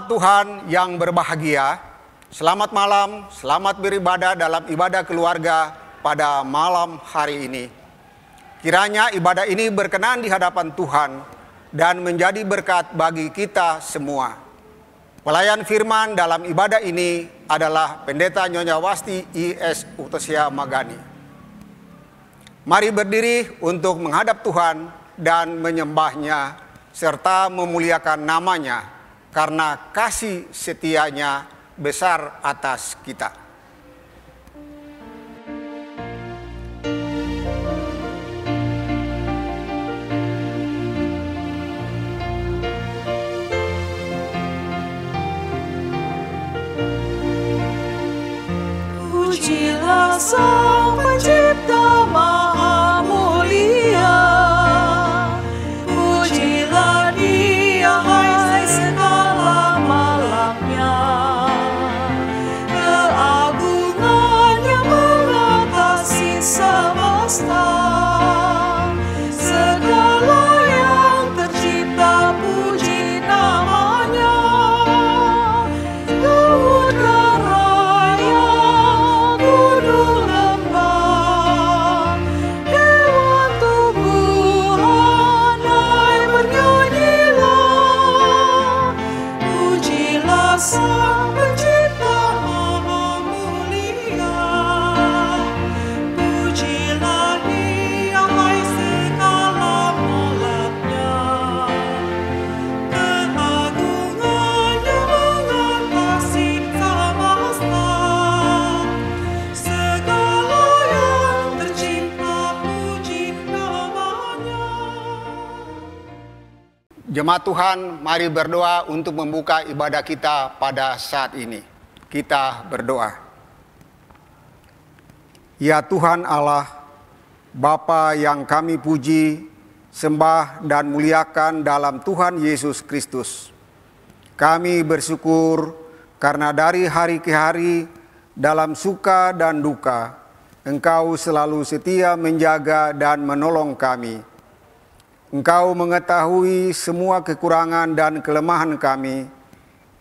Jemaat Tuhan yang berbahagia, selamat malam, selamat beribadah dalam ibadah keluarga pada malam hari ini. Kiranya ibadah ini berkenan di hadapan Tuhan dan menjadi berkat bagi kita semua. Pelayan firman dalam ibadah ini adalah Pendeta Nyonya Wasti I.S. Utosia Magani. Mari berdiri untuk menghadap Tuhan dan menyembahnya serta memuliakan namanya karena kasih setianya besar atas kita. Pujilah Sang Pencipta Maha Mulia, pujilah Dia hai segala malangnya. Keagungannya mengatasi semesta, segala yang tercipta puji namanya. Laut raya, gunung lembah, hewan tumbuhan, hai bernyanyilah. Pujilah Sang Pencipta Maha Mulia, pujilah Dia hai segala malangnya. Keagungannya mengatasi semesta, segala yang tercipta puji namanya. Jemaat Tuhan, mari berdoa untuk membuka ibadah kita pada saat ini. Kita berdoa. Ya Tuhan Allah, Bapa yang kami puji, sembah dan muliakan dalam Tuhan Yesus Kristus. Kami bersyukur karena dari hari ke hari dalam suka dan duka, Engkau selalu setia menjaga dan menolong kami. Engkau mengetahui semua kekurangan dan kelemahan kami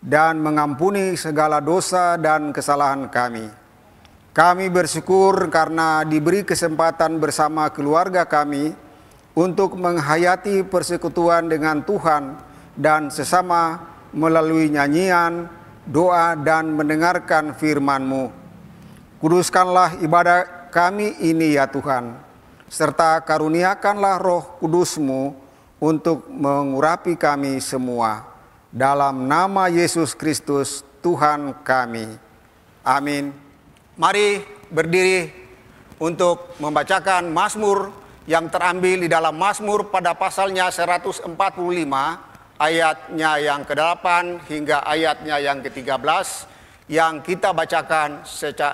dan mengampuni segala dosa dan kesalahan kami. Kami bersyukur karena diberi kesempatan bersama keluarga kami untuk menghayati persekutuan dengan Tuhan dan sesama melalui nyanyian, doa, dan mendengarkan firman-Mu. Kuduskanlah ibadah kami ini ya Tuhan, serta karuniakanlah Roh Kudus-Mu untuk mengurapi kami semua. Dalam nama Yesus Kristus Tuhan kami. Amin. Mari berdiri untuk membacakan Mazmur yang terambil di dalam Mazmur pada pasalnya 145, ayatnya yang ke-8 hingga ayatnya yang ke-13, yang kita bacakan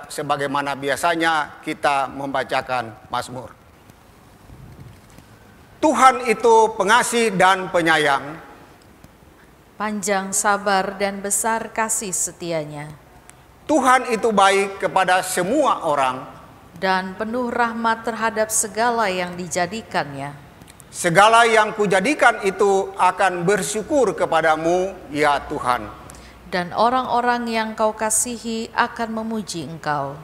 sebagaimana biasanya kita membacakan Mazmur. Tuhan itu pengasih dan penyayang, panjang sabar dan besar kasih setianya, Tuhan itu baik kepada semua orang, dan penuh rahmat terhadap segala yang dijadikannya. segala yang kujadikan itu akan bersyukur kepadamu ya Tuhan. Dan orang-orang yang kau kasihi akan memuji Engkau.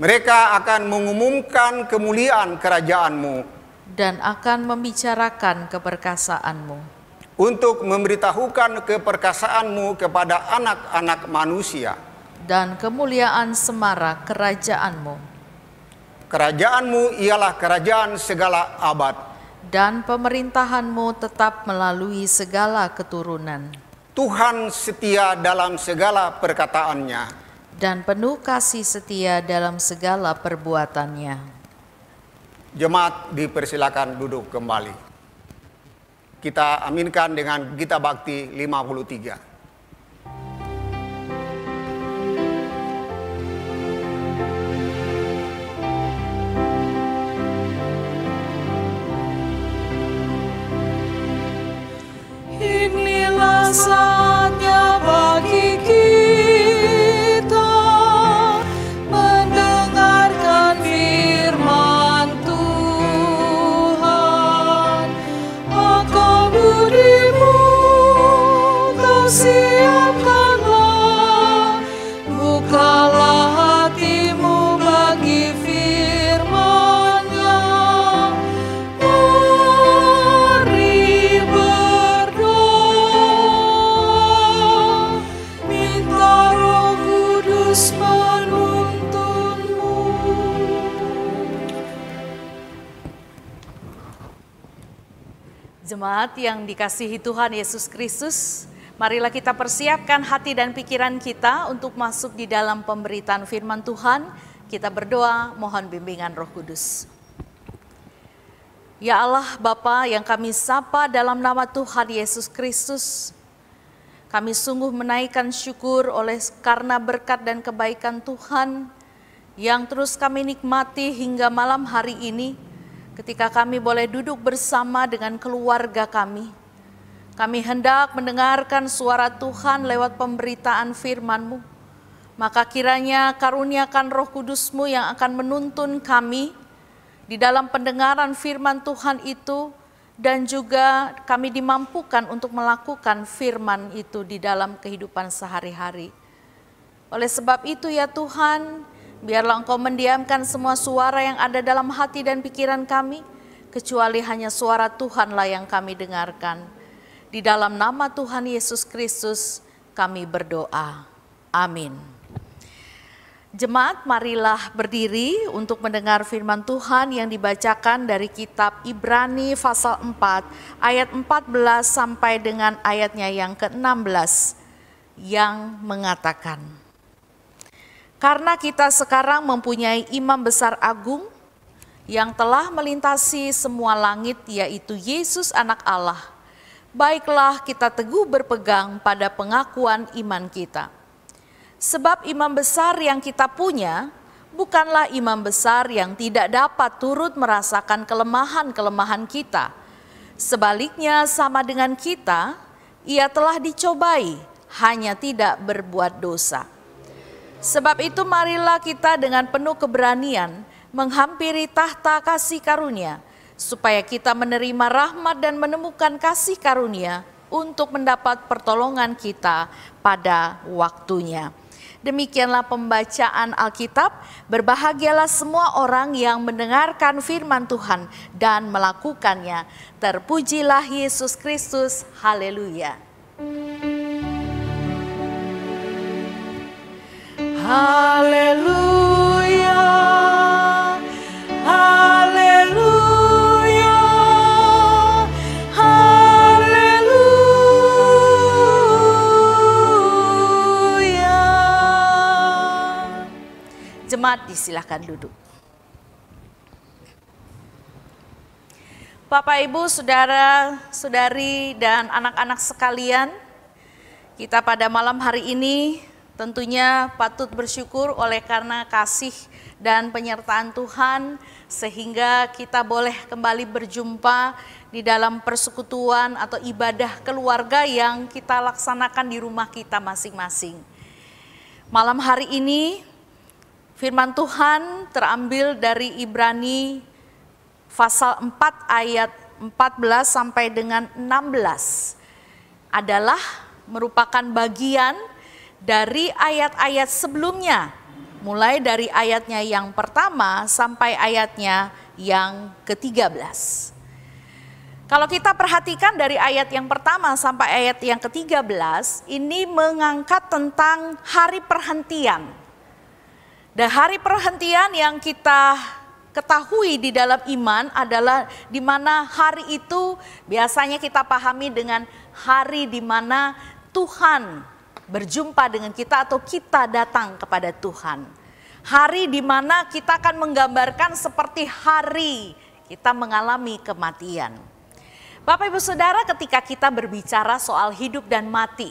Mereka akan mengumumkan kemuliaan kerajaan-Mu Dan akan membicarakan keperkasaanmu. untuk memberitahukan keperkasaan-Mu kepada anak-anak manusia. Dan kemuliaan semara kerajaanmu. Kerajaan-Mu ialah kerajaan segala abad. Dan pemerintahanmu tetap melalui segala keturunan. Tuhan setia dalam segala perkataannya. Dan penuh kasih setia dalam segala perbuatannya. Jemaat dipersilakan duduk kembali. Kita aminkan dengan Gita Bakti 53. Inilah saatnya bagi kita mendengarkan firman Tuhan. Akan budimu kau Bukalah hatimu bagi firman-Nya. Mari berdoa, minta Roh Kudus menuntunmu. Jemaat yang dikasihi Tuhan Yesus Kristus, marilah kita persiapkan hati dan pikiran kita untuk masuk di dalam pemberitaan firman Tuhan. Kita berdoa, mohon bimbingan Roh Kudus. Ya Allah Bapa yang kami sapa dalam nama Tuhan Yesus Kristus, kami sungguh menaikkan syukur karena berkat dan kebaikan Tuhan yang terus kami nikmati hingga malam hari ini, ketika kami boleh duduk bersama dengan keluarga kami. Kami hendak mendengarkan suara Tuhan lewat pemberitaan firman-Mu. Maka kiranya karuniakan Roh Kudus-Mu yang akan menuntun kami di dalam pendengaran firman Tuhan itu, dan juga kami dimampukan untuk melakukan firman itu di dalam kehidupan sehari-hari. Oleh sebab itu ya Tuhan, biarlah Engkau mendiamkan semua suara yang ada dalam hati dan pikiran kami, kecuali hanya suara Tuhanlah yang kami dengarkan. Di dalam nama Tuhan Yesus Kristus kami berdoa. Amin. Jemaat, marilah berdiri untuk mendengar firman Tuhan yang dibacakan dari kitab Ibrani pasal 4 ayat 14 sampai dengan ayatnya yang ke-16 yang mengatakan, karena kita sekarang mempunyai imam besar agung yang telah melintasi semua langit, yaitu Yesus anak Allah. Baiklah kita teguh berpegang pada pengakuan iman kita. Sebab imam besar yang kita punya bukanlah imam besar yang tidak dapat turut merasakan kelemahan-kelemahan kita. Sebaliknya sama dengan kita, ia telah dicobai, hanya tidak berbuat dosa. Sebab itu marilah kita dengan penuh keberanian menghampiri tahta kasih karunia, supaya kita menerima rahmat dan menemukan kasih karunia untuk mendapat pertolongan kita pada waktunya. Demikianlah pembacaan Alkitab. Berbahagialah semua orang yang mendengarkan firman Tuhan dan melakukannya. Terpujilah Yesus Kristus. Haleluya. Haleluya, haleluya, haleluya. Jemaat disilahkan duduk. Bapak, Ibu, Saudara, Saudari, dan anak-anak sekalian, kita pada malam hari ini tentunya patut bersyukur oleh karena kasih dan penyertaan Tuhan, sehingga kita boleh kembali berjumpa di dalam persekutuan atau ibadah keluarga yang kita laksanakan di rumah kita masing-masing. Malam hari ini firman Tuhan terambil dari Ibrani pasal 4 ayat 14 sampai dengan 16. Adalah merupakan bagian dari ayat-ayat sebelumnya, mulai dari ayatnya yang pertama sampai ayatnya yang ke-13. Kalau kita perhatikan dari ayat yang pertama sampai ayat yang ke-13, ini mengangkat tentang hari perhentian. Dan hari perhentian yang kita ketahui di dalam iman adalah di mana hari itu biasanya kita pahami dengan hari di mana Tuhan berjumpa dengan kita atau kita datang kepada Tuhan. Hari di mana kita akan menggambarkan seperti hari kita mengalami kematian. Bapak Ibu Saudara, ketika kita berbicara soal hidup dan mati,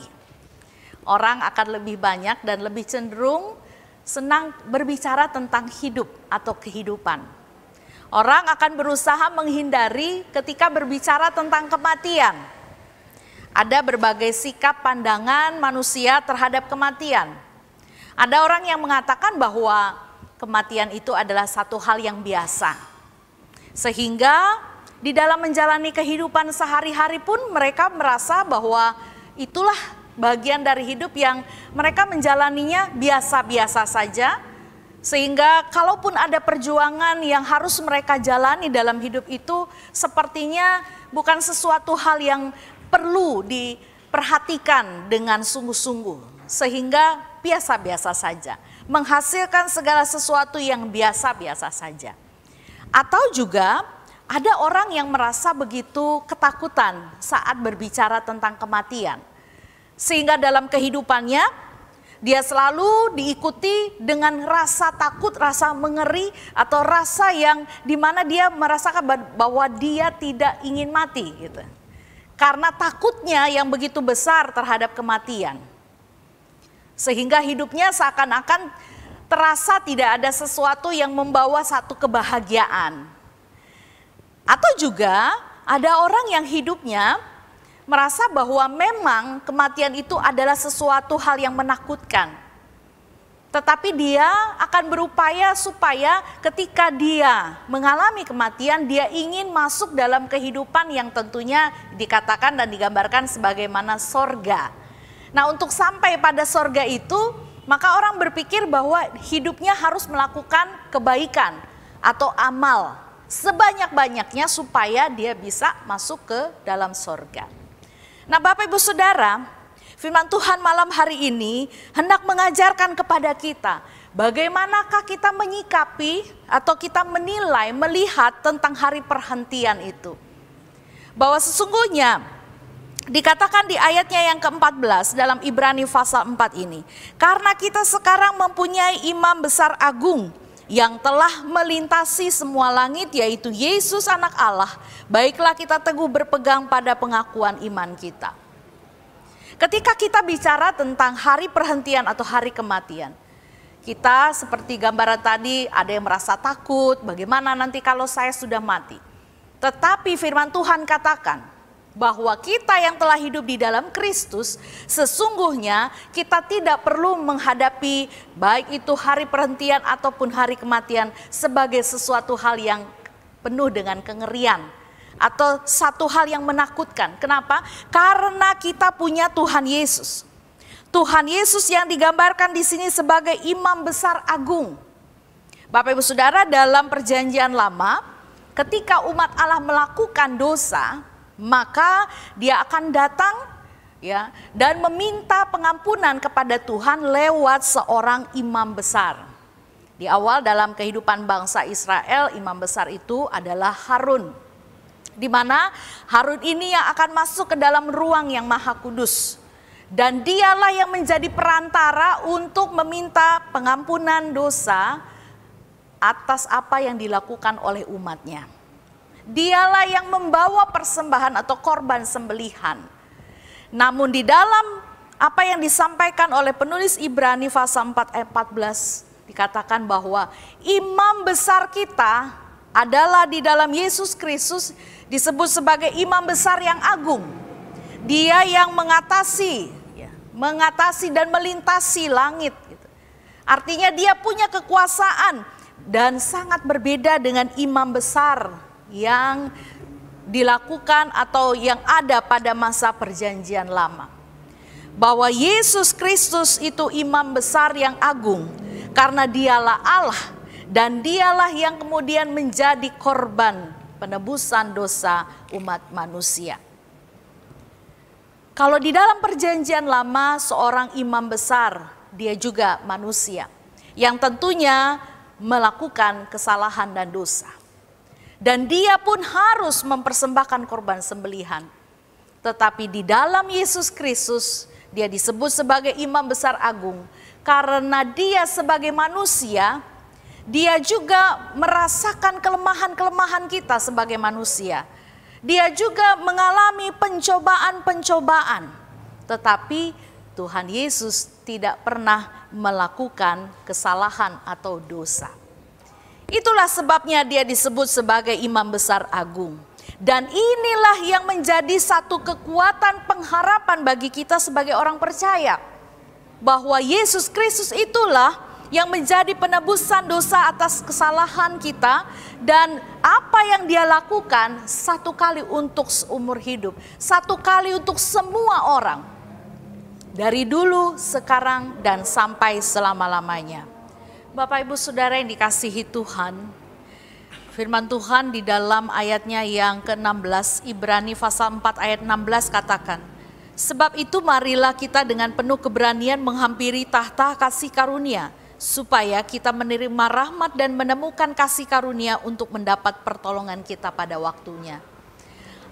orang akan lebih banyak dan lebih cenderung senang berbicara tentang hidup atau kehidupan. Orang akan berusaha menghindari ketika berbicara tentang kematian. Ada berbagai sikap pandangan manusia terhadap kematian. Ada orang yang mengatakan bahwa kematian itu adalah satu hal yang biasa. Sehingga di dalam menjalani kehidupan sehari-hari pun mereka merasa bahwa itulah bagian dari hidup yang mereka menjalaninya biasa-biasa saja. Sehingga kalaupun ada perjuangan yang harus mereka jalani dalam hidup itu, sepertinya bukan sesuatu hal yang perlu diperhatikan dengan sungguh-sungguh. Sehingga biasa-biasa saja, menghasilkan segala sesuatu yang biasa-biasa saja. Atau juga ada orang yang merasa begitu ketakutan saat berbicara tentang kematian. Sehingga dalam kehidupannya dia selalu diikuti dengan rasa takut, rasa mengeri, atau rasa yang dimana dia merasakan bahwa dia tidak ingin mati gitu. Karena takutnya yang begitu besar terhadap kematian. Sehingga hidupnya seakan-akan terasa tidak ada sesuatu yang membawa satu kebahagiaan. Atau juga ada orang yang hidupnya merasa bahwa memang kematian itu adalah sesuatu hal yang menakutkan. Tetapi dia akan berupaya supaya ketika dia mengalami kematian, dia ingin masuk dalam kehidupan yang tentunya dikatakan dan digambarkan sebagaimana sorga. Nah, untuk sampai pada sorga itu, maka orang berpikir bahwa hidupnya harus melakukan kebaikan atau amal sebanyak-banyaknya supaya dia bisa masuk ke dalam sorga. Nah, Bapak Ibu Saudara, firman Tuhan malam hari ini hendak mengajarkan kepada kita bagaimanakah kita menyikapi atau kita menilai, melihat tentang hari perhentian itu. Bahwa sesungguhnya dikatakan di ayatnya yang ke-14 dalam Ibrani pasal 4 ini, karena kita sekarang mempunyai imam besar agung yang telah melintasi semua langit, yaitu Yesus anak Allah, baiklah kita teguh berpegang pada pengakuan iman kita. Ketika kita bicara tentang hari perhentian atau hari kematian, kita seperti gambaran tadi, ada yang merasa takut, bagaimana nanti kalau saya sudah mati. Tetapi firman Tuhan katakan bahwa kita yang telah hidup di dalam Kristus, sesungguhnya kita tidak perlu menghadapi baik itu hari perhentian ataupun hari kematian sebagai sesuatu hal yang penuh dengan kengerian atau satu hal yang menakutkan. Kenapa? Karena kita punya Tuhan Yesus. Tuhan Yesus yang digambarkan di sini sebagai imam besar agung. Bapak Ibu Saudara, dalam perjanjian lama, ketika umat Allah melakukan dosa, maka dia akan datang ya dan meminta pengampunan kepada Tuhan lewat seorang imam besar. Di awal dalam kehidupan bangsa Israel, imam besar itu adalah Harun. Di mana Harun ini yang akan masuk ke dalam ruang yang maha kudus. Dan dialah yang menjadi perantara untuk meminta pengampunan dosa atas apa yang dilakukan oleh umatnya. Dialah yang membawa persembahan atau korban sembelihan. Namun di dalam apa yang disampaikan oleh penulis Ibrani pasal 4 ayat 14 dikatakan bahwa imam besar kita adalah di dalam Yesus Kristus, disebut sebagai imam besar yang agung. Dia yang mengatasi dan melintasi langit. Artinya dia punya kekuasaan dan sangat berbeda dengan imam besar yang dilakukan atau yang ada pada masa perjanjian lama. Bahwa Yesus Kristus itu imam besar yang agung karena dialah Allah dan dialah yang kemudian menjadi korban penebusan dosa umat manusia. Kalau di dalam perjanjian lama seorang imam besar, dia juga manusia yang tentunya melakukan kesalahan dan dosa. Dan dia pun harus mempersembahkan korban sembelihan. Tetapi di dalam Yesus Kristus, dia disebut sebagai imam besar agung. Karena dia sebagai manusia, dia juga merasakan kelemahan-kelemahan kita sebagai manusia. Dia juga mengalami pencobaan-pencobaan. Tetapi Tuhan Yesus tidak pernah melakukan kesalahan atau dosa. Itulah sebabnya dia disebut sebagai imam besar agung. Dan inilah yang menjadi satu kekuatan pengharapan bagi kita sebagai orang percaya. Bahwa Yesus Kristus itulah yang menjadi penebusan dosa atas kesalahan kita. Dan apa yang dia lakukan satu kali untuk seumur hidup. Satu kali untuk semua orang. dari dulu, sekarang, dan sampai selama-lamanya. Bapak Ibu Saudara yang dikasihi Tuhan, firman Tuhan di dalam ayatnya yang ke-16, Ibrani pasal 4 ayat 16 katakan, sebab itu marilah kita dengan penuh keberanian menghampiri tahta kasih karunia, supaya kita menerima rahmat dan menemukan kasih karunia untuk mendapat pertolongan kita pada waktunya.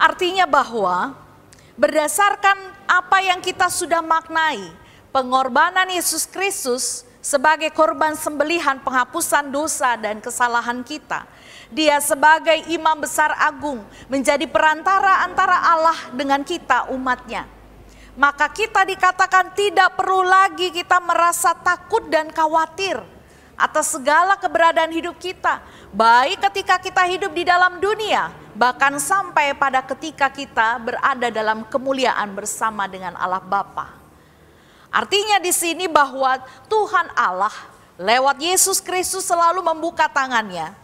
Artinya bahwa berdasarkan apa yang kita sudah maknai, pengorbanan Yesus Kristus sebagai korban sembelihan penghapusan dosa dan kesalahan kita. Dia sebagai imam besar agung menjadi perantara antara Allah dengan kita umatnya. Maka kita dikatakan tidak perlu lagi kita merasa takut dan khawatir atas segala keberadaan hidup kita. Baik ketika kita hidup di dalam dunia, bahkan sampai pada ketika kita berada dalam kemuliaan bersama dengan Allah Bapa. Artinya di sini bahwa Tuhan Allah lewat Yesus Kristus selalu membuka tangannya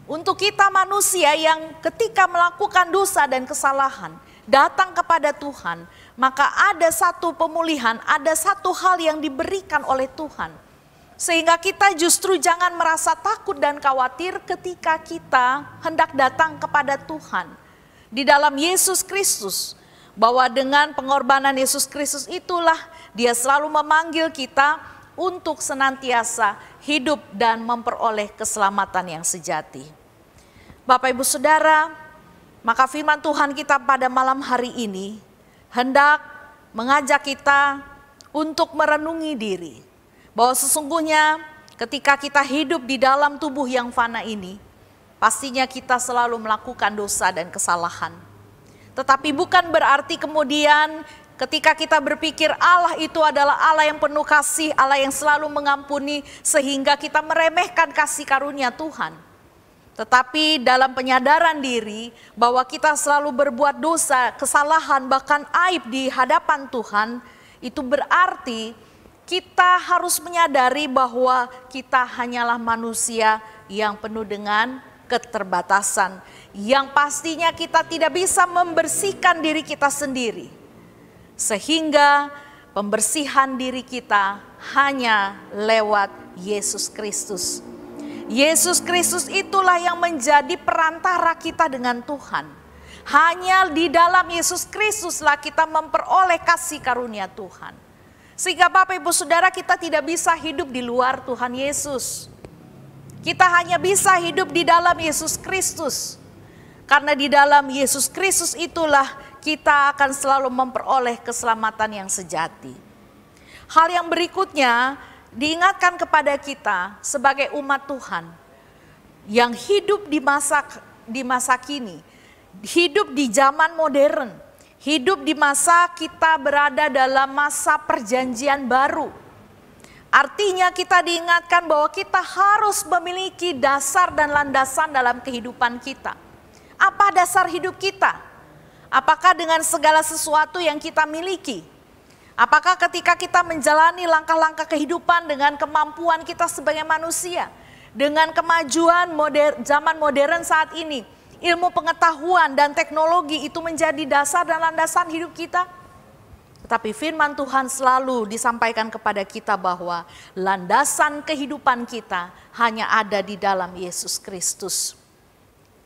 untuk kita manusia yang ketika melakukan dosa dan kesalahan datang kepada Tuhan, maka ada satu pemulihan, ada satu hal yang diberikan oleh Tuhan. Sehingga kita justru jangan merasa takut dan khawatir ketika kita hendak datang kepada Tuhan. Di dalam Yesus Kristus, bahwa dengan pengorbanan Yesus Kristus itulah Dia selalu memanggil kita untuk senantiasa hidup dan memperoleh keselamatan yang sejati. Bapak Ibu Saudara, maka firman Tuhan kita pada malam hari ini hendak mengajak kita untuk merenungi diri. Bahwa sesungguhnya ketika kita hidup di dalam tubuh yang fana ini, pastinya kita selalu melakukan dosa dan kesalahan. Tetapi bukan berarti kemudian ketika kita berpikir Allah itu adalah Allah yang penuh kasih, Allah yang selalu mengampuni, sehingga kita meremehkan kasih karunia Tuhan. Tetapi dalam penyadaran diri bahwa kita selalu berbuat dosa, kesalahan, bahkan aib di hadapan Tuhan, itu berarti kita harus menyadari bahwa kita hanyalah manusia yang penuh dengan keterbatasan, yang pastinya kita tidak bisa membersihkan diri kita sendiri. Sehingga pembersihan diri kita hanya lewat Yesus Kristus. Yesus Kristus itulah yang menjadi perantara kita dengan Tuhan. Hanya di dalam Yesus Kristuslah kita memperoleh kasih karunia Tuhan. Sehingga Bapak Ibu Saudara, kita tidak bisa hidup di luar Tuhan Yesus. Kita hanya bisa hidup di dalam Yesus Kristus. Karena di dalam Yesus Kristus itulah kita akan selalu memperoleh keselamatan yang sejati. Hal yang berikutnya diingatkan kepada kita sebagai umat Tuhan yang hidup di masa kini, hidup di zaman modern, hidup di masa kita berada dalam masa perjanjian baru. Artinya kita diingatkan bahwa kita harus memiliki dasar dan landasan dalam kehidupan kita. Apa dasar hidup kita? Apakah dengan segala sesuatu yang kita miliki? Apakah ketika kita menjalani langkah-langkah kehidupan dengan kemampuan kita sebagai manusia, dengan kemajuan zaman modern saat ini, ilmu pengetahuan dan teknologi itu menjadi dasar dan landasan hidup kita? Tetapi firman Tuhan selalu disampaikan kepada kita bahwa landasan kehidupan kita hanya ada di dalam Yesus Kristus.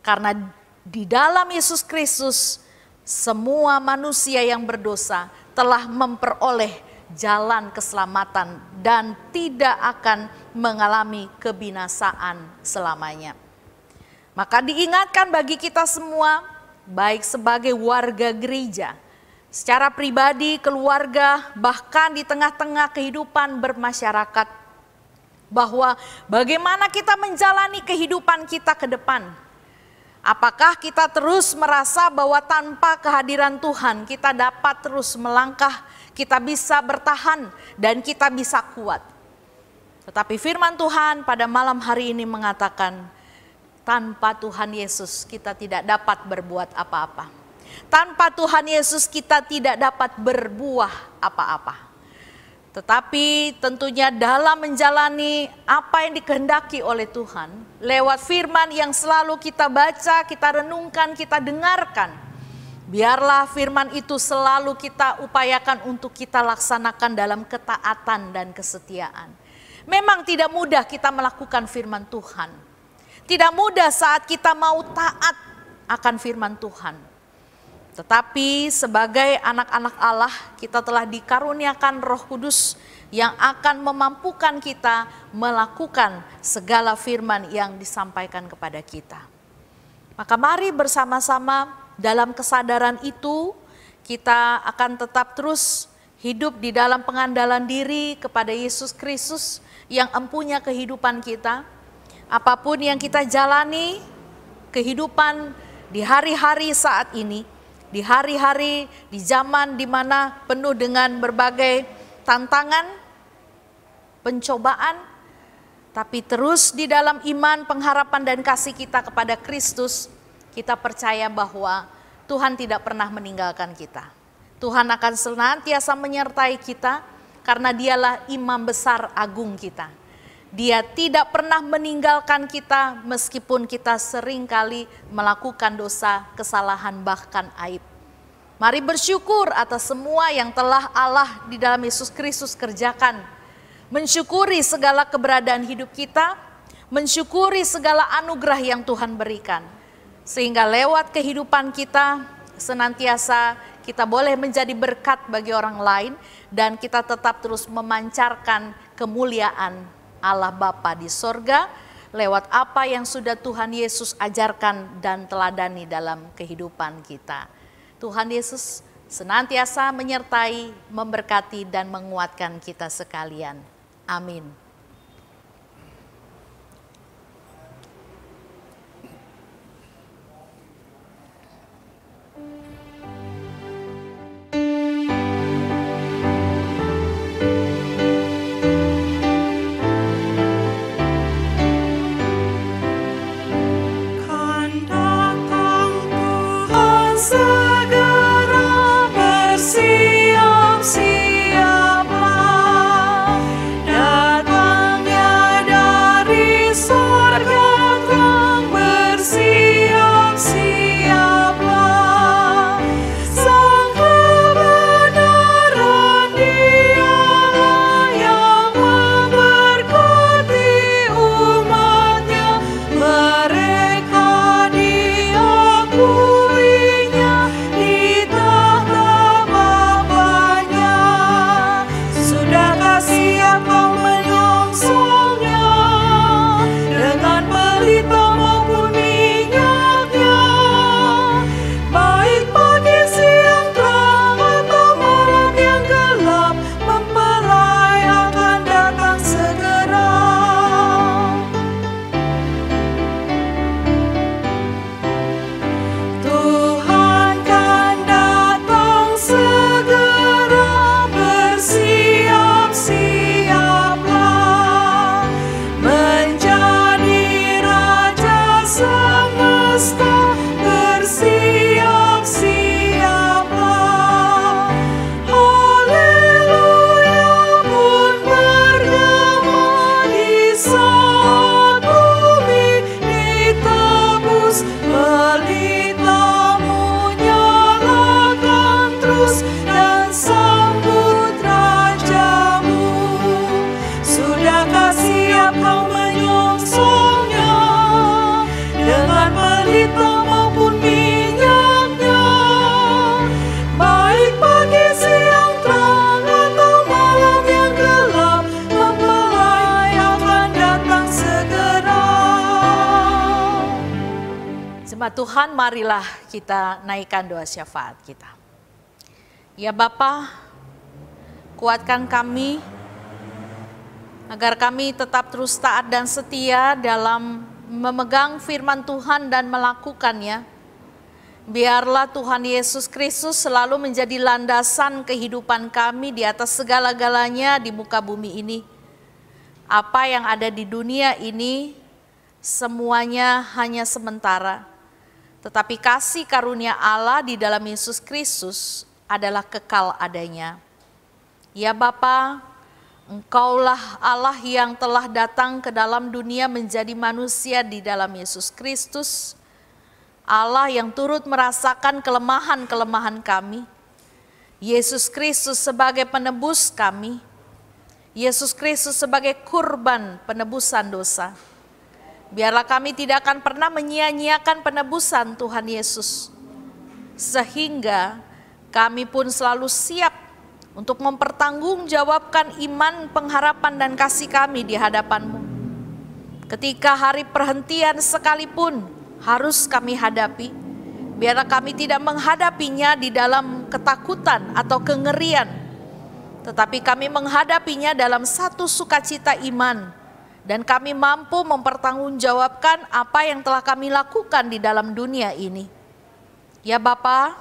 Karena di dalam Yesus Kristus semua manusia yang berdosa telah memperoleh jalan keselamatan dan tidak akan mengalami kebinasaan selamanya. Maka diingatkan bagi kita semua, baik sebagai warga gereja, secara pribadi, keluarga, bahkan di tengah-tengah kehidupan bermasyarakat, bahwa bagaimana kita menjalani kehidupan kita ke depan. Apakah kita terus merasa bahwa tanpa kehadiran Tuhan kita dapat terus melangkah, kita bisa bertahan dan kita bisa kuat. Tetapi firman Tuhan pada malam hari ini mengatakan, tanpa Tuhan Yesus kita tidak dapat berbuat apa-apa. Tanpa Tuhan Yesus kita tidak dapat berbuah apa-apa. Tetapi tentunya dalam menjalani apa yang dikehendaki oleh Tuhan, lewat firman yang selalu kita baca, kita renungkan, kita dengarkan, Biarlah firman itu selalu kita upayakan untuk kita laksanakan dalam ketaatan dan kesetiaan. Memang tidak mudah kita melakukan firman Tuhan. Tidak mudah saat kita mau taat akan firman Tuhan. Tetapi sebagai anak-anak Allah, kita telah dikaruniakan Roh Kudus yang akan memampukan kita melakukan segala firman yang disampaikan kepada kita. Maka mari bersama-sama dalam kesadaran itu, kita akan tetap terus hidup di dalam pengandalan diri kepada Yesus Kristus yang empunya kehidupan kita. Apapun yang kita jalani, kehidupan di hari-hari saat ini, di hari-hari di zaman di mana penuh dengan berbagai tantangan, pencobaan, tapi terus di dalam iman, pengharapan dan kasih kita kepada Kristus, kita percaya bahwa Tuhan tidak pernah meninggalkan kita. Tuhan akan senantiasa menyertai kita karena Dialah imam besar agung kita. Dia tidak pernah meninggalkan kita meskipun kita seringkali melakukan dosa, kesalahan, bahkan aib. Mari bersyukur atas semua yang telah Allah di dalam Yesus Kristus kerjakan. Mensyukuri segala keberadaan hidup kita, mensyukuri segala anugerah yang Tuhan berikan. Sehingga lewat kehidupan kita senantiasa kita boleh menjadi berkat bagi orang lain dan kita tetap terus memancarkan kemuliaan Allah Bapa di sorga lewat apa yang sudah Tuhan Yesus ajarkan dan teladani dalam kehidupan kita. Tuhan Yesus senantiasa menyertai, memberkati dan menguatkan kita sekalian. Amin. Tuhan, marilah kita naikkan doa syafaat kita. Ya Bapa, kuatkan kami agar kami tetap terus taat dan setia dalam memegang firman Tuhan dan melakukannya. Biarlah Tuhan Yesus Kristus selalu menjadi landasan kehidupan kami di atas segala-galanya di muka bumi ini. Apa yang ada di dunia ini semuanya hanya sementara. Tetapi kasih karunia Allah di dalam Yesus Kristus adalah kekal adanya. Ya Bapa, Engkaulah Allah yang telah datang ke dalam dunia menjadi manusia di dalam Yesus Kristus. Allah yang turut merasakan kelemahan-kelemahan kami, Yesus Kristus sebagai penebus kami, Yesus Kristus sebagai kurban penebusan dosa. Biarlah kami tidak akan pernah menyia-nyiakan penebusan Tuhan Yesus, sehingga kami pun selalu siap untuk mempertanggungjawabkan iman, pengharapan, dan kasih kami di hadapan-Mu. Ketika hari perhentian sekalipun harus kami hadapi, biarlah kami tidak menghadapinya di dalam ketakutan atau kengerian, tetapi kami menghadapinya dalam satu sukacita iman, dan kami mampu mempertanggungjawabkan apa yang telah kami lakukan di dalam dunia ini. Ya Bapa,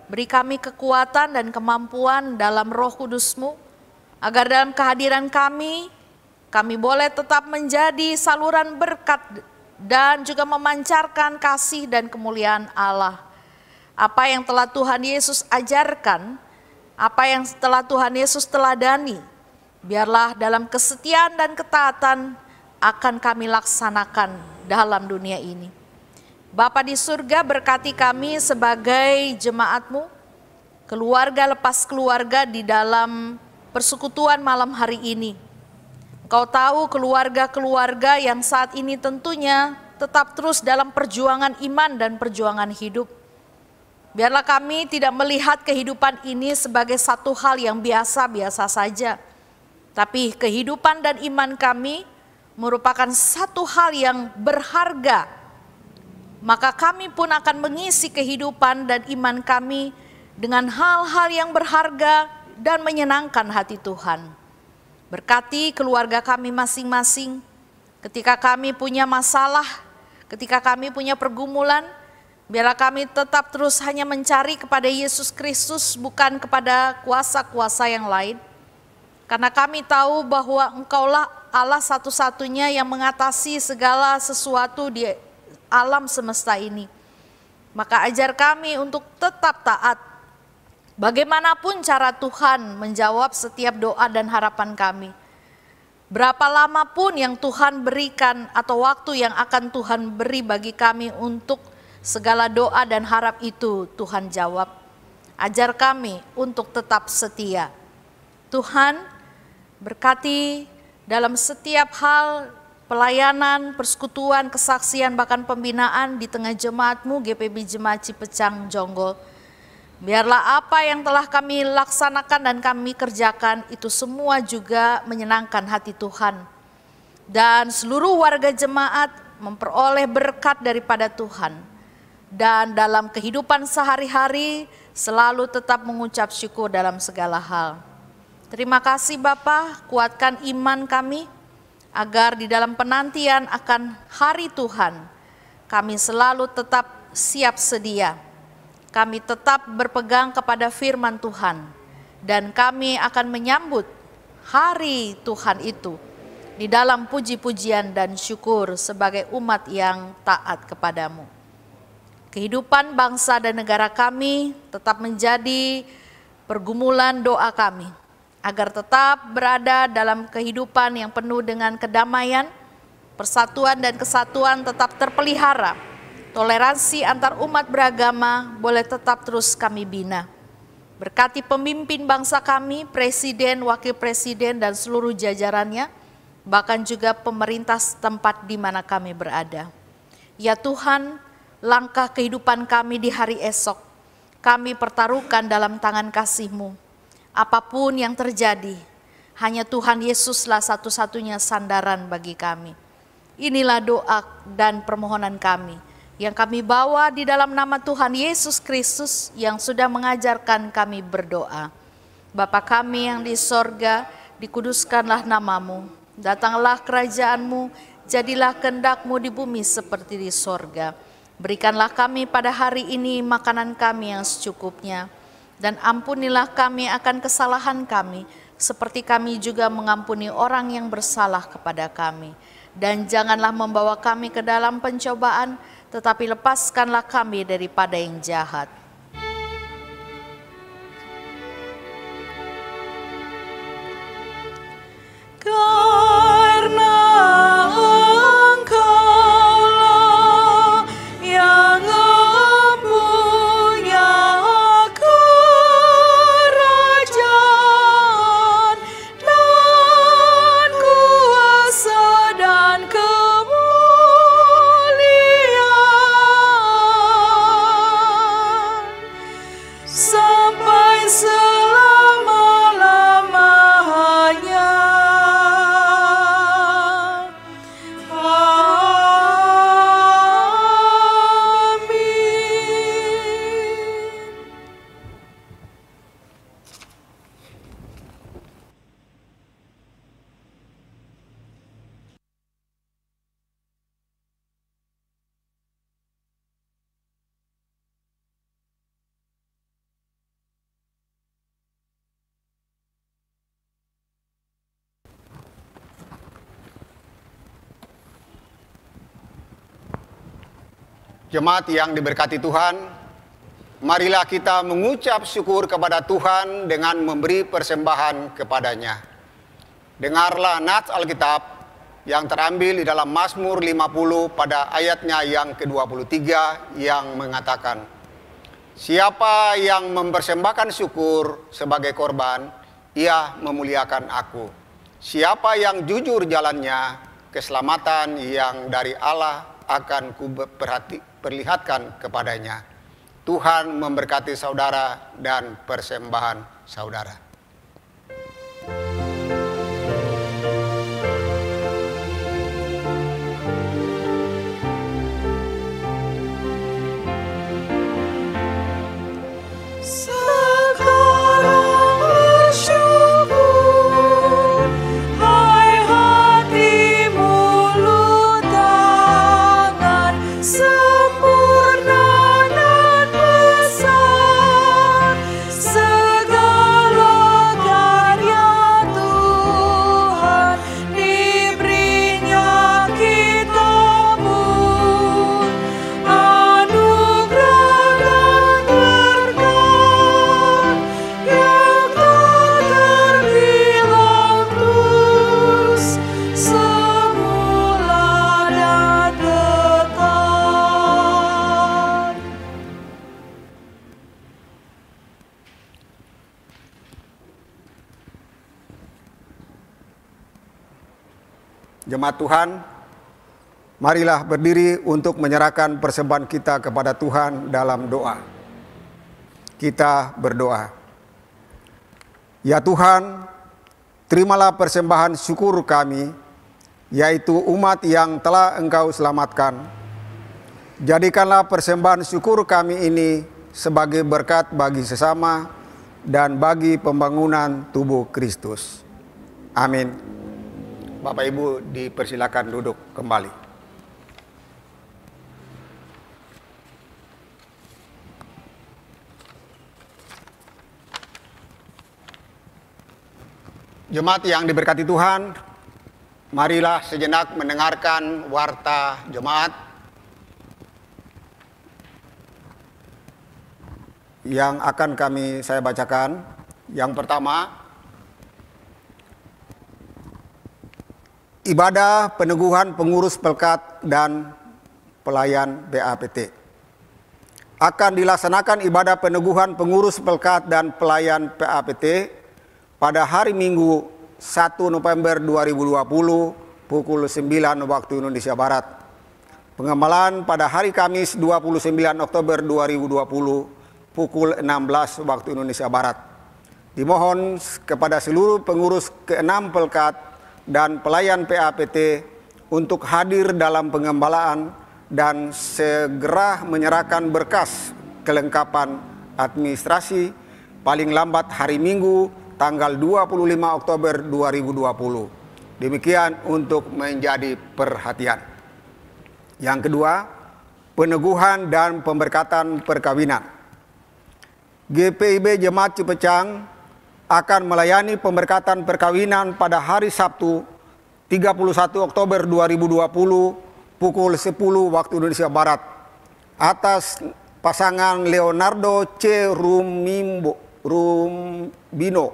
beri kami kekuatan dan kemampuan dalam Roh Kudus-Mu, agar dalam kehadiran kami boleh tetap menjadi saluran berkat dan juga memancarkan kasih dan kemuliaan Allah. Apa yang telah Tuhan Yesus ajarkan, apa yang telah Tuhan Yesus teladani, biarlah dalam kesetiaan dan ketaatan akan kami laksanakan dalam dunia ini. Bapa di surga, berkati kami sebagai jemaat-Mu, keluarga lepas keluarga di dalam persekutuan malam hari ini. Engkau tahu keluarga-keluarga yang saat ini tentunya tetap terus dalam perjuangan iman dan perjuangan hidup. Biarlah kami tidak melihat kehidupan ini sebagai satu hal yang biasa-biasa saja, tapi kehidupan dan iman kami merupakan satu hal yang berharga. Maka kami pun akan mengisi kehidupan dan iman kami dengan hal-hal yang berharga dan menyenangkan hati Tuhan. Berkati keluarga kami masing-masing, ketika kami punya masalah, ketika kami punya pergumulan, biarlah kami tetap terus hanya mencari kepada Yesus Kristus, bukan kepada kuasa-kuasa yang lain. Karena kami tahu bahwa Engkaulah Allah satu-satunya yang mengatasi segala sesuatu di alam semesta ini. Maka ajar kami untuk tetap taat, bagaimanapun cara Tuhan menjawab setiap doa dan harapan kami. Berapa lama pun yang Tuhan berikan atau waktu yang akan Tuhan beri bagi kami untuk segala doa dan harap itu Tuhan jawab. Ajar kami untuk tetap setia. Tuhan, berkati dalam setiap hal pelayanan, persekutuan, kesaksian, bahkan pembinaan di tengah jemaat-Mu GPB Jemaat Cipecang Jonggol. Biarlah apa yang telah kami laksanakan dan kami kerjakan itu semua juga menyenangkan hati Tuhan. Dan seluruh warga jemaat memperoleh berkat daripada Tuhan. Dan dalam kehidupan sehari-hari selalu tetap mengucap syukur dalam segala hal. Terima kasih Bapa, kuatkan iman kami agar di dalam penantian akan hari Tuhan kami selalu tetap siap sedia. Kami tetap berpegang kepada firman Tuhan dan kami akan menyambut hari Tuhan itu di dalam puji-pujian dan syukur sebagai umat yang taat kepadamu. Kehidupan bangsa dan negara kami tetap menjadi pergumulan doa kami, agar tetap berada dalam kehidupan yang penuh dengan kedamaian, persatuan dan kesatuan tetap terpelihara. Toleransi antar umat beragama boleh tetap terus kami bina. Berkati pemimpin bangsa kami, presiden, wakil presiden, dan seluruh jajarannya, bahkan juga pemerintah setempat di mana kami berada. Ya Tuhan, langkah kehidupan kami di hari esok, kami pertaruhkan dalam tangan kasih-Mu. Apapun yang terjadi, hanya Tuhan Yesuslah satu-satunya sandaran bagi kami. Inilah doa dan permohonan kami yang kami bawa di dalam nama Tuhan Yesus Kristus yang sudah mengajarkan kami berdoa. Bapa kami yang di sorga, dikuduskanlah nama-Mu, datanglah kerajaan-Mu, jadilah kehendak-Mu di bumi seperti di sorga. Berikanlah kami pada hari ini makanan kami yang secukupnya, dan ampunilah kami akan kesalahan kami, seperti kami juga mengampuni orang yang bersalah kepada kami. Dan janganlah membawa kami ke dalam pencobaan, tetapi lepaskanlah kami daripada yang jahat. Karena Engkaulah yang Jemaat yang diberkati Tuhan, marilah kita mengucap syukur kepada Tuhan dengan memberi persembahan kepadanya. Dengarlah nats Alkitab yang terambil di dalam Mazmur 50 pada ayatnya yang ke-23 yang mengatakan, "Siapa yang mempersembahkan syukur sebagai korban, ia memuliakan aku. Siapa yang jujur jalannya, keselamatan yang dari Allah akan kuperlihatkan kepadanya." Tuhan memberkati saudara dan persembahan saudara. Jemaat Tuhan, marilah berdiri untuk menyerahkan persembahan kita kepada Tuhan dalam doa. Kita berdoa. Ya Tuhan, terimalah persembahan syukur kami, yaitu umat yang telah Engkau selamatkan. Jadikanlah persembahan syukur kami ini sebagai berkat bagi sesama dan bagi pembangunan tubuh Kristus. Amin. Bapak Ibu dipersilakan duduk kembali. Jemaat yang diberkati Tuhan, marilah sejenak mendengarkan warta jemaat yang akan saya bacakan. Yang pertama, ibadah peneguhan pengurus Pelkat dan pelayan BAPT. Akan dilaksanakan ibadah peneguhan pengurus Pelkat dan pelayan BAPT pada hari Minggu 1 November 2020 pukul 9 waktu Indonesia Barat. Pengembalaan pada hari Kamis 29 Oktober 2020 pukul 16 waktu Indonesia Barat. Dimohon kepada seluruh pengurus ke-6 Pelkat dan pelayan PAPT untuk hadir dalam pengembalaan dan segera menyerahkan berkas kelengkapan administrasi paling lambat hari Minggu tanggal 25 Oktober 2020. Demikian untuk menjadi perhatian. Yang kedua, peneguhan dan pemberkatan perkawinan. GPIB Jemaat Cipecang akan melayani pemberkatan perkawinan pada hari Sabtu 31 Oktober 2020 pukul 10 waktu Indonesia Barat atas pasangan Leonardo C. Rumbino,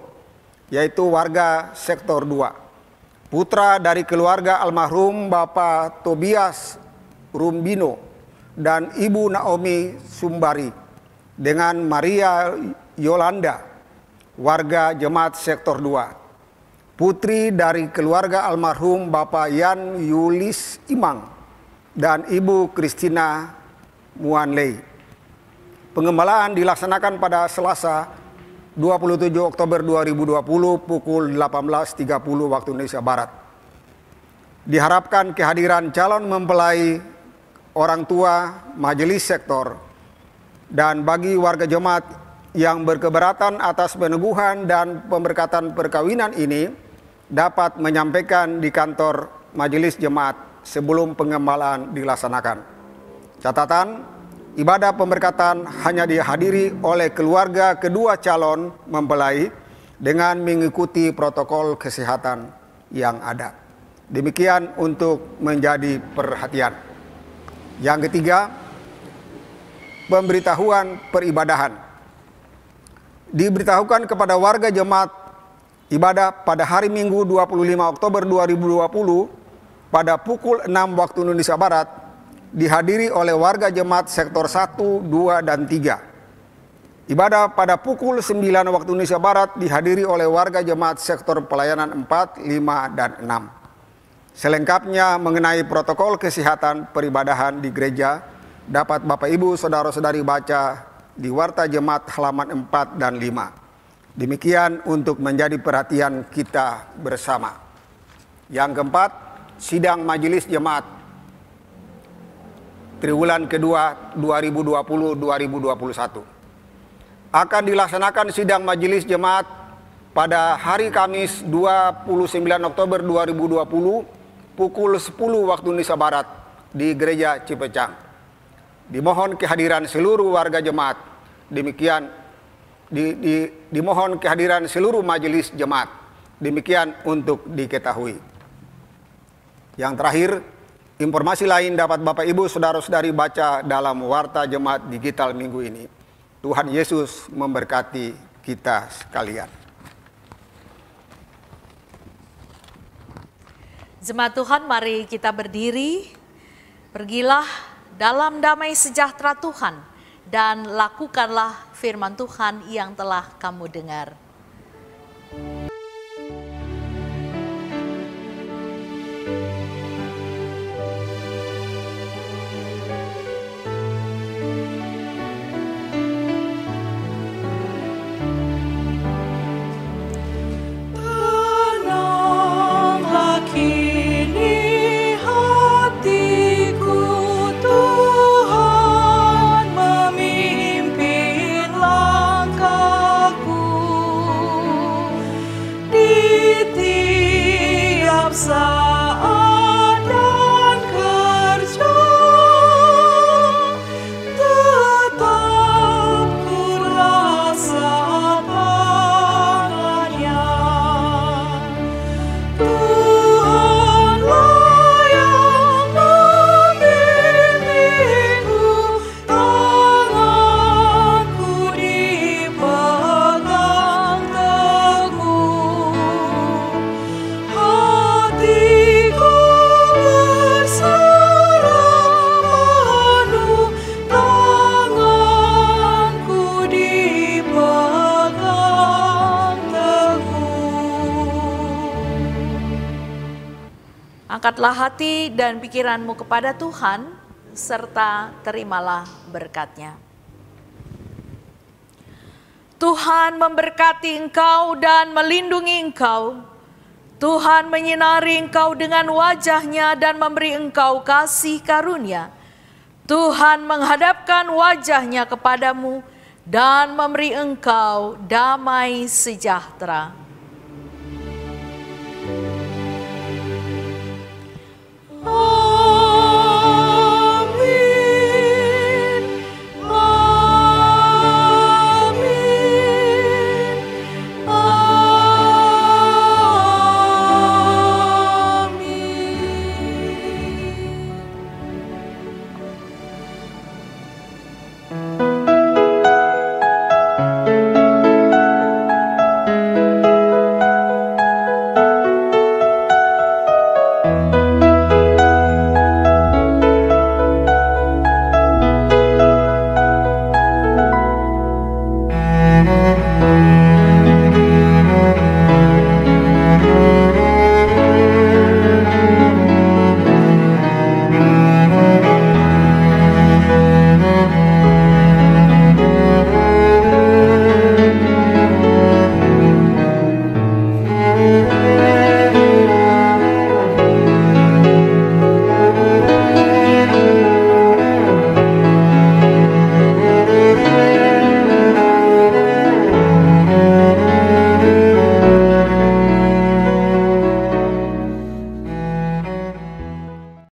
yaitu warga Sektor 2, putra dari keluarga almarhum Bapak Tobias Rumbino dan Ibu Naomi Sumbari, dengan Maria Yolanda, warga Jemaat Sektor 2, putri dari keluarga almarhum Bapak Yan Yulis Imang dan Ibu Christina Muanley. Pengembalaan dilaksanakan pada Selasa 27 Oktober 2020 pukul 18.30 waktu Indonesia Barat. Diharapkan kehadiran calon mempelai, orang tua, majelis sektor, dan bagi warga jemaat yang berkeberatan atas peneguhan dan pemberkatan perkawinan ini dapat menyampaikan di kantor majelis jemaat sebelum pengembalaan dilaksanakan. Catatan, ibadah pemberkatan hanya dihadiri oleh keluarga kedua calon mempelai dengan mengikuti protokol kesehatan yang ada. Demikian untuk menjadi perhatian. Yang ketiga, pemberitahuan peribadahan. Diberitahukan kepada warga jemaat ibadah pada hari Minggu 25 Oktober 2020 pada pukul 6 waktu Indonesia Barat, dihadiri oleh warga jemaat sektor 1, 2, dan 3. Ibadah pada pukul 9 waktu Indonesia Barat dihadiri oleh warga jemaat sektor pelayanan 4, 5, dan 6. Selengkapnya mengenai protokol kesehatan peribadahan di gereja dapat Bapak Ibu Saudara-saudari baca di Warta Jemaat halaman 4 dan 5. Demikian untuk menjadi perhatian kita bersama. Yang keempat, sidang majelis jemaat triwulan kedua 2020-2021. Akan dilaksanakan sidang majelis jemaat pada hari Kamis 29 Oktober 2020 pukul 10 waktu Indonesia Barat di Gereja Cipecang. Dimohon kehadiran seluruh warga jemaat. Demikian dimohon kehadiran seluruh majelis jemaat. Demikian untuk diketahui. Yang terakhir, informasi lain dapat Bapak Ibu Saudara-saudari baca dalam Warta Jemaat Digital minggu ini. Tuhan Yesus memberkati kita sekalian. Jemaat Tuhan, mari kita berdiri. Pergilah dalam damai sejahtera Tuhan dan lakukanlah firman Tuhan yang telah kamu dengar. Angkatlah hati dan pikiranmu kepada Tuhan, serta terimalah berkat-Nya. Tuhan memberkati engkau dan melindungi engkau. Tuhan menyinari engkau dengan wajah-Nya dan memberi engkau kasih karunia. Tuhan menghadapkan wajah-Nya kepadamu dan memberi engkau damai sejahtera.